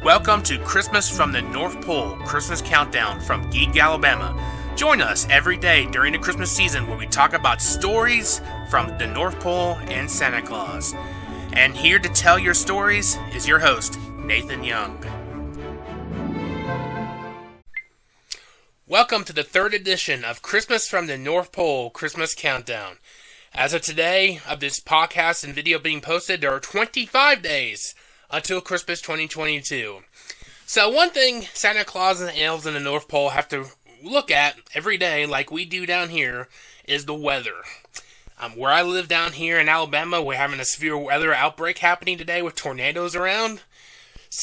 Welcome to Christmas from the North Pole, Christmas Countdown from Geek, Alabama. Join us every day during the Christmas season where we talk about stories from the North Pole and Santa Claus. And here to tell your stories is your host, Nathan Young. Welcome to the third edition of Christmas from the North Pole, Christmas Countdown. As of today, of this podcast and video being posted, there are 25 days until Christmas 2022. So one thing Santa Claus and the Elves in the North Pole have to look at every day, like we do down here, is the weather. Where I live down here in Alabama, we're having a severe weather outbreak happening today with tornadoes around.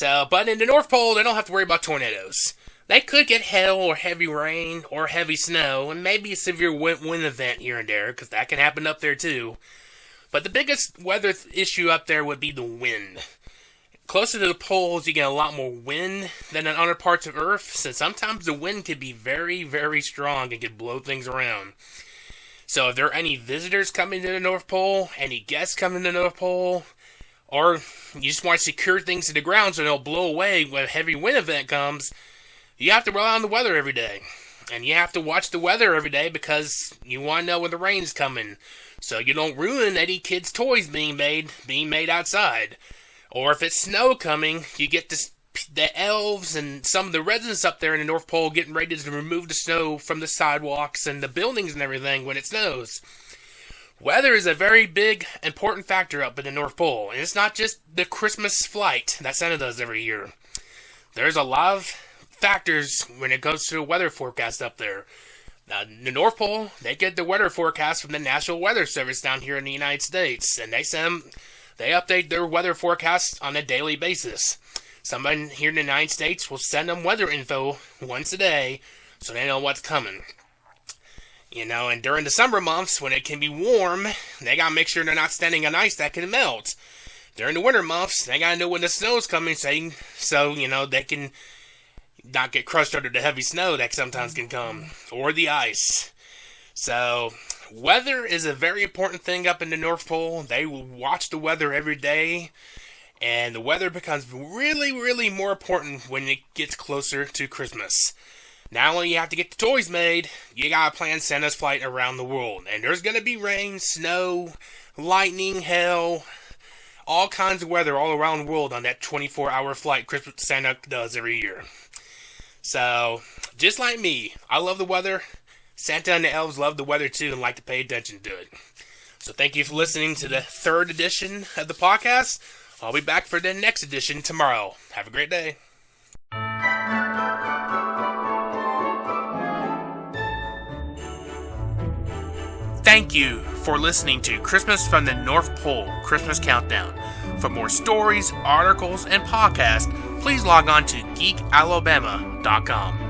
But in the North Pole, they don't have to worry about tornadoes. They could get hail or heavy rain or heavy snow, and maybe a severe wind event here and there, because that can happen up there too. But the biggest weather issue up there would be the wind. Closer to the poles, you get a lot more wind than in other parts of Earth, so sometimes the wind can be very, very strong and can blow things around. So if there are any visitors coming to the North Pole, any guests coming to the North Pole, or you just want to secure things to the ground so they'll blow away when a heavy wind event comes, you have to rely on the weather every day. And you have to watch the weather every day because you want to know when the rain's coming, so you don't ruin any kids' toys being made outside. Or if it's snow coming, you get the elves and some of the residents up there in the North Pole getting ready to remove the snow from the sidewalks and the buildings and everything when it snows. Weather is a very big, important factor up in the North Pole. And it's not just the Christmas flight that Santa does every year. There's a lot of factors when it comes to the weather forecast up there. The North Pole, they get the weather forecast from the National Weather Service down here in the United States. And they update their weather forecasts on a daily basis. Someone here in the United States will send them weather info once a day so they know what's coming. And during the summer months when it can be warm, they gotta make sure they're not standing on ice that can melt. During the winter months, they gotta know when the snow's coming so they can not get crushed under the heavy snow that sometimes can come, or the ice. So weather is a very important thing up in the North Pole. They will watch the weather every day, and the weather becomes really, really more important when it gets closer to Christmas. Not only you have to get the toys made, you gotta plan Santa's flight around the world. And there's gonna be rain, snow, lightning, hail, all kinds of weather all around the world on that 24-hour flight Christmas Santa does every year. So, just like me, I love the weather. Santa and the elves love the weather too and like to pay attention to it. So thank you for listening to the third edition of the podcast. I'll be back for the next edition tomorrow. Have a great day. Thank you for listening to Christmas from the North Pole, Christmas Countdown. For more stories, articles, and podcasts, please log on to geekalabama.com.